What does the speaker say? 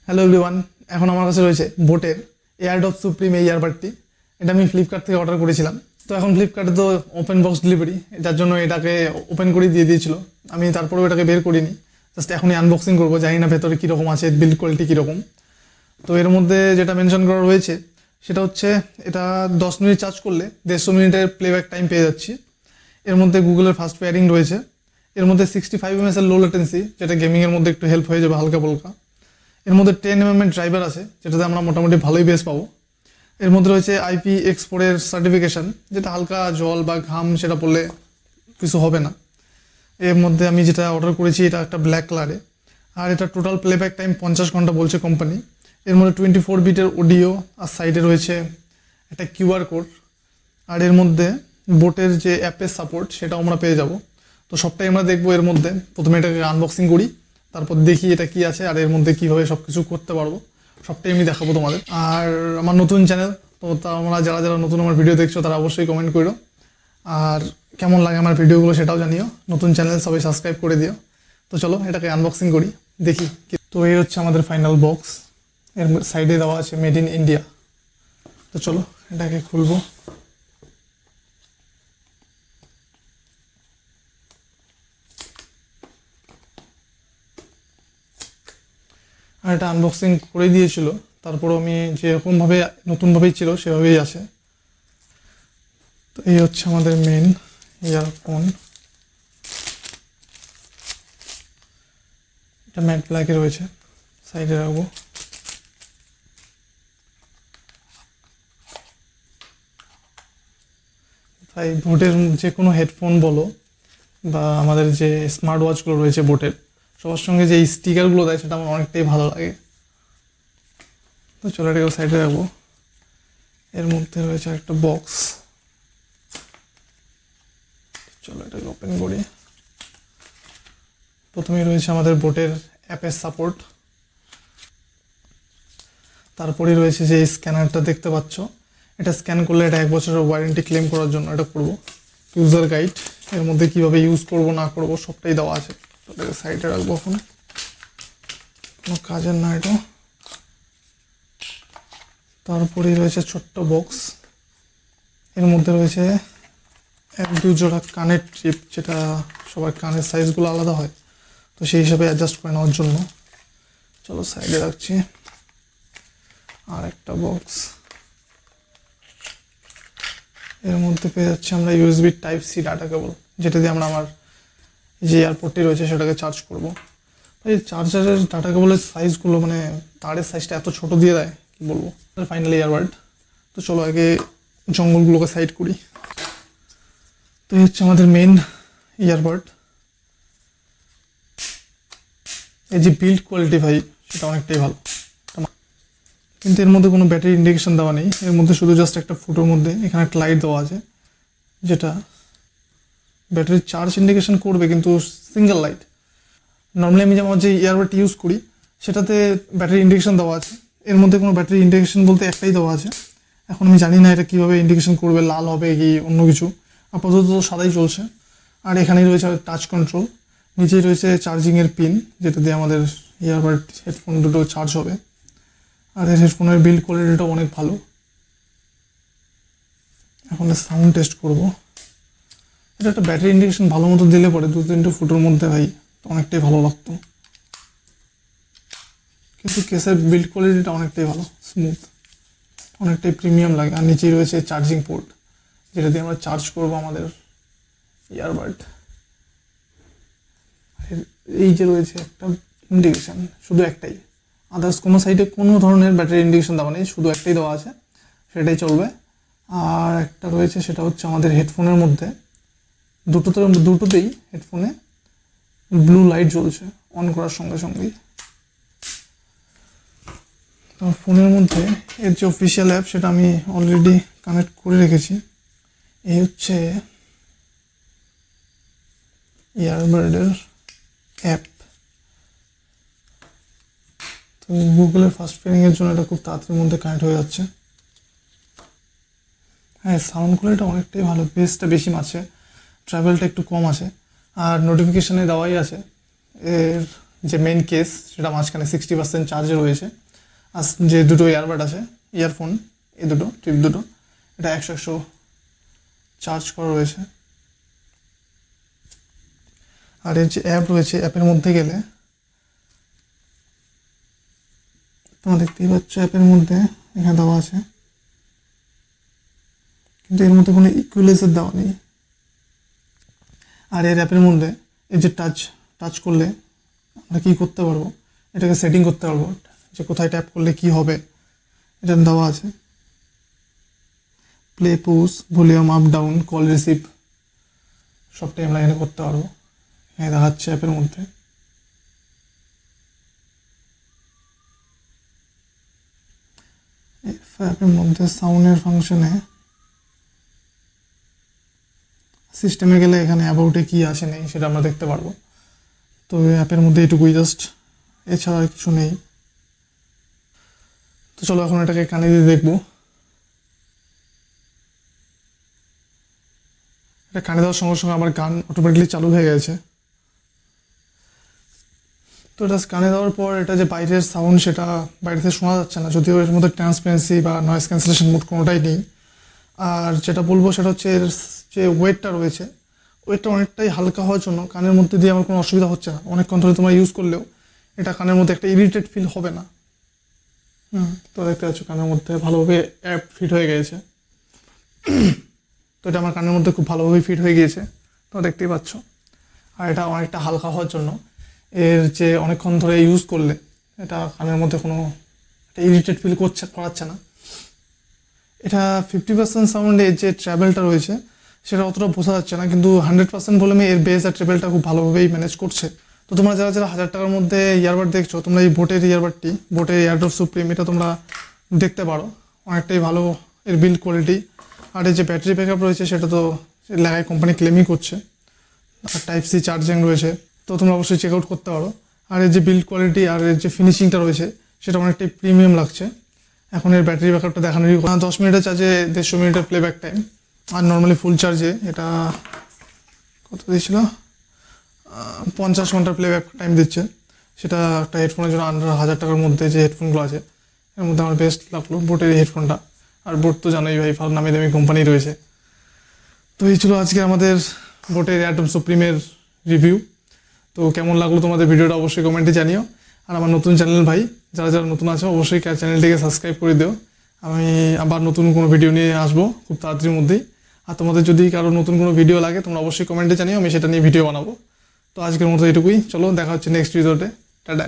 Hello everyone, এখন আমার কাছে রয়েছে বোটের এয়ারডপ সুপ্রিম এই ইয়ারবাডটি। এটা আমি ফ্লিপকার্ট থেকে অর্ডার করেছিলাম। তো এখন ফ্লিপকার্টে তো ওপেন বক্স ডেলিভারি, যার জন্য এটাকে ওপেন করে দিয়ে দিয়েছিল। আমি তারপরেও এটাকে বের করিনি, জাস্ট এখনই আনবক্সিং করবো। জানি না ভেতরে কীরকম আছে, বিল্ড কোয়ালিটি কীরকম। তো এর মধ্যে যেটা মেনশন করা রয়েছে সেটা হচ্ছে এটা 10 মিনিট চার্জ করলে 150 মিনিটের প্লেব্যাক টাইম পেয়ে যাচ্ছি। এর মধ্যে গুগলের ফাস্ট পেয়ারিং রয়েছে। এর মধ্যে 65 mAh লো লেটেন্সি, যেটা গেমিংয়ের মধ্যে একটু হেল্প হয়ে যাবে হালকা বলকা। এর মধ্যে 10 mm ড্রাইভার আছে, যেটাতে আমরা মোটামুটি ভালোই বেস পাবো। এর মধ্যে রয়েছে IPX4 সার্টিফিকেশান, যেটা হালকা জল বা ঘাম সেটা পড়লে কিছু হবে না। এর মধ্যে আমি যেটা অর্ডার করেছি এটা একটা ব্ল্যাক কালারে, আর এটা টোটাল প্লেব্যাক টাইম 50 ঘন্টা বলছে কোম্পানি। এর মধ্যে 24 বিটের অডিও, আর সাইডে রয়েছে একটা QR কোড। আর এর মধ্যে বোটের যে অ্যাপের সাপোর্ট সেটাও আমরা পেয়ে যাব। তো সবটাই আমরা দেখবো এর মধ্যে। প্রথমে এটাকে আনবক্সিং করি, তারপর দেখি এটা কি আছে আর এর মধ্যে কীভাবে সব কিছু করতে পারবো, সবটাই আমি দেখাবো তোমাদের। আর আমার নতুন চ্যানেল, তো তোমরা যারা যারা নতুন আমার ভিডিও দেখছো তারা অবশ্যই কমেন্ট করো, আর কেমন লাগে আমার ভিডিওগুলো সেটাও জানিও। নতুন চ্যানেল সবাই সাবস্ক্রাইব করে দিও। তো চলো এটাকে আনবক্সিং করি, দেখি। তো এই হচ্ছে আমাদের ফাইনাল বক্স। এর সাইডে দেওয়া আছে মেড ইন ইন্ডিয়া। তো চলো এটাকে খুলবো। আর এটা আনবক্সিং করে দিয়েছিল, তারপরও আমি যেরকমভাবে নতুনভাবেই ছিল সেভাবেই আছে। তো এই হচ্ছে আমাদের মেন ইয়ারফোন। এটা ম্যাট ব্ল্যাকে রয়েছে, সাইডে রাখবো। তাই বোটের যে কোনো হেডফোন বলো বা আমাদের যে স্মার্ট ওয়াচগুলো রয়েছে বোটের, সবার সঙ্গে যে স্টিকারগুলো দেয় সেটা আমার অনেকটাই ভালো লাগে। তো চলো এটাকে সাইডে রাখবো। এর মধ্যে রয়েছে একটা বক্স, চলো এটাকে ওপেন করি। প্রথমেই রয়েছে আমাদের বোটের অ্যাপের সাপোর্ট, তারপরেই রয়েছে যে স্ক্যানারটা দেখতে পাচ্ছ। এটা স্ক্যান করলে এটা 1 বছরের ওয়ারেন্টি ক্লেম করার জন্য এটা করবো। ইউজার গাইড, এর মধ্যে কীভাবে ইউজ করব না করব সবটাই দেওয়া আছে। এটাকে সাইডে রাখবো, এখন কোনো কাজের না এটা। তারপরেই রয়েছে ছোট্ট বক্স, এর মধ্যে রয়েছে 1-2 জোড়া কানের ট্রিপ, যেটা সবার কানের সাইজগুলো আলাদা হয়, তো সেই হিসাবে অ্যাডজাস্ট করে নেওয়ার জন্য। চলো সাইডে রাখছি। আর একটা বক্স, এর মধ্যে পেয়ে যাচ্ছি আমরা USB Type-C ডাটা কেবল, যেটা দিয়ে আমরা আমার যে এয়ারপোর্টটি রয়েছে সেটাকে চার্জ করব। এই চার্জারের ডাটা কেবলের সাইজগুলো, মানে তারের সাইজটা এত ছোট দিয়ে দেয়, কি বলবো। Finally earbud. তো চলো আগে জঙ্গলগুলোকে সাইড করি। তো এই হচ্ছে আমাদের মেন ইয়ারবাড। এই যে বিল্ড কোয়ালিটি ভাই, সেটা অনেকটাই ভালো, কিন্তু এর মধ্যে কোনো ব্যাটারি ইন্ডিকেশন দেওয়া নেই। এর মধ্যে শুধু জাস্ট একটা ফুটোর মধ্যে এখানে একটা লাইট দেওয়া আছে, যেটা ব্যাটারি চার্জ ইন্ডিকেশন করবে, কিন্তু সিঙ্গেল লাইট। নর্মালি আমি যেমন যে ইয়ারবাডটি ইউজ করি সেটাতে ব্যাটারি ইন্ডিকেশন দেওয়া আছে, এর মধ্যে কোনো ব্যাটারি ইন্ডিকেশন বলতে একটাই দেওয়া আছে। এখন আমি জানি না এটা কীভাবে ইন্ডিকেশন করবে, লাল হবে কি অন্য কিছু। আপাতত সাদাই চলছে। আর এখানেই রয়েছে টাচ কন্ট্রোল, নিচেই রয়েছে চার্জিংয়ের পিন, যেটা দিয়ে আমাদের ইয়ারবাড হেডফোন দুটো চার্জ হবে। আর এই হেডফোনের বিল্ড কোয়ালিটিটাও অনেক ভালো। এখন সাউন্ড টেস্ট করব। এটা একটা ব্যাটারি ইন্ডিকেশন ভালো মতো দিলে পরে 2-3টে ফুটোর মধ্যে ভাই অনেকটাই ভালো লাগতো, কিন্তু কেসের বিল্ড কোয়ালিটিটা অনেকটাই ভালো, স্মুথ, অনেকটাই প্রিমিয়াম লাগে। আর নিচেই রয়েছে চার্জিং পোর্ট, যেটা দিয়ে আমরা চার্জ করবো আমাদের ইয়ারবাড। এই যে রয়েছে একটা ইন্ডিকেশান, শুধু একটাই, আদার্স কোনো সাইডে কোনো ধরনের ব্যাটারি ইন্ডিকেশন দেওয়া নেই, শুধু একটাই দেওয়া আছে, সেটাই চলবে। আর একটা রয়েছে, সেটা হচ্ছে আমাদের হেডফোনের মধ্যে দুটোতেই হেডফোনে ব্লু লাইট জ্বলছে অন করার সঙ্গে সঙ্গেই। ফোনের মধ্যে এর যে অফিসিয়াল অ্যাপ সেটা আমি অলরেডি কানেক্ট করে রেখেছি। এই হচ্ছে ইয়ারবাডের অ্যাপ। তো গুগলের ফাস্ট পেয়ারিংয়ের জন্য এটা খুব তাড়াতাড়ির মধ্যে কানেক্ট হয়ে যাচ্ছে। হ্যাঁ, সাউন্ড কোয়ালিটি অনেকটাই ভালো, বেসটা বেশি মারছে, ট্রাভেলটা একটু কম আছে। আর নোটিফিকেশানে দেওয়াই আছে এর যে মেন কেস সেটা মাঝখানে 60% চার্জে রয়েছে। আর যে দুটো ইয়ারবাড আছে, ইয়ারফোন, এই দুটো টিপ দুটো, এটা 100 চার্জ করা রয়েছে। আর এর যে অ্যাপ রয়েছে, অ্যাপের মধ্যে গেলে তোমরা দেখতেই পাচ্ছ অ্যাপের মধ্যে এখানে দেওয়া আছে, কিন্তু এর মধ্যে কোনো ইকুয়ালাইজার দেওয়া নেই। আর এর অ্যাপের মধ্যে এই যে টাচ করলে আমরা কী করতে পারবো, এটাকে সেটিং করতে পারবো যে কোথায় ট্যাপ করলে কি হবে, এটা দেওয়া আছে। Play, push, volume up down, call receive সবটাই আমরা এখানে করতে পারবো। এখানে দেখাচ্ছে অ্যাপের মধ্যে। অ্যাপের মধ্যে সাউন্ডের ফাংশনে সিস্টেমে গেলে এখানে অ্যাবাউটে কি আছে নেই সেটা আমরা দেখতে পারবো। তো অ্যাপের মধ্যে এটুকুই জাস্ট, এছাড়া আর কিছু নেই। তো চলো এখন এটাকে কানে দিয়ে দেখবো। এটা কানে দেওয়ার সঙ্গে সঙ্গে আমার গান অটোমেটিকলি চালু হয়ে গেছে। তো এটা কানে দেওয়ার পর এটা যে বাইরের সাউন্ড সেটা বাইরে থেকে শোনা যাচ্ছে না, যদিও এর মধ্যে ট্রান্সপারেন্সি বা নয়েজ ক্যান্সেলেশন মোড কোনোটাই নেই। আর যেটা বলবো সেটা হচ্ছে এর যে ওয়েটটা রয়েছে, ওয়েটটা অনেকটাই হালকা হওয়ার জন্য কানের মধ্যে দিয়ে আমার কোনো অসুবিধা হচ্ছে না। অনেকক্ষণ ধরে তোমরা ইউজ করলেও এটা কানের মধ্যে একটা ইরিটেট ফিল হবে না। তো দেখতে পাচ্ছ কানের মধ্যে ভালোভাবে অ্যাপ ফিট হয়ে গিয়েছে। তো এটা আমার কানের মধ্যে খুব ভালোভাবে ফিট হয়ে গিয়েছে, তো দেখতেই পাচ্ছ। আর এটা অনেকটা হালকা হওয়ার জন্য এর যে অনেকক্ষণ ধরে ইউজ করলে এটা কানের মধ্যে কোনো একটা ইরিটেট ফিল করাচ্ছে না। এটা 50% সাউন্ডে যে ট্র্যাভেলটা রয়েছে সেটা অতটা বোঝা যাচ্ছে না, কিন্তু 100% ভলিউমে এর বেস আর ট্র্যাভেলটা খুব ভালোভাবেই ম্যানেজ করছে। তো তোমরা যারা 1000 টাকার মধ্যে ইয়ারবাড দেখছো, তোমরা এই বোটের ইয়ারবাডটি, বোটের এয়ারড্রপ সুপ্রিম, এটা তোমরা দেখতে পারো। অনেকটাই ভালো এর বিল্ড কোয়ালিটি। আর এর যে ব্যাটারি ব্যাকআপ রয়েছে সেটা তো লাগাই কোম্পানি ক্লেমই করছে। আর টাইপ সি চার্জিং রয়েছে, তো তোমরা অবশ্যই চেক আউট করতে পারো। আর এর যে বিল্ড কোয়ালিটি আর এর যে ফিনিশিংটা রয়েছে সেটা অনেকটাই প্রিমিয়াম লাগছে। এখন এর ব্যাটারি ব্যাকআপটা দেখানোরই 10 মিনিটের চার্জে 150 মিনিটের প্লেব্যাক টাইম। আর নর্মালি ফুল চার্জে এটা কত দিয়েছিল, 50 ঘন্টার প্লেব্যাক টাইম দিচ্ছে। সেটা একটা হেডফোনের জন্য আন্ডার 1000 টাকার মধ্যে যে হেডফোনগুলো আছে এর মধ্যে আমার বেস্ট লাগলো বোটের এই হেডফোনটা। আর বোট তো জানোই ভাই, ভালো নামি দামি কোম্পানি রয়েছে। তো এই ছিল আজকে আমাদের বোটের এয়ারড্রপ সুপ্রিমের রিভিউ। তো কেমন লাগলো তোমাদের ভিডিওটা অবশ্যই কমেন্টে জানিও। আর আমার নতুন চ্যানেল ভাই, যারা যারা নতুন আছো অবশ্যই চ্যানেলটিকে সাবস্ক্রাইব করে দিও। আমি আবার নতুন কোনো ভিডিও নিয়ে আসবো খুব তাড়াতাড়ির মধ্যেই। আর তোমাদের যদি কারো নতুন কোনো ভিডিও লাগে তোমরা অবশ্যই কমেন্টে জানিও, আমি সেটা নিয়ে ভিডিও বানাবো। তো আজকের মতো এটুকুই, চলো দেখা হচ্ছে নেক্সট ভিডিওতে। টাটা।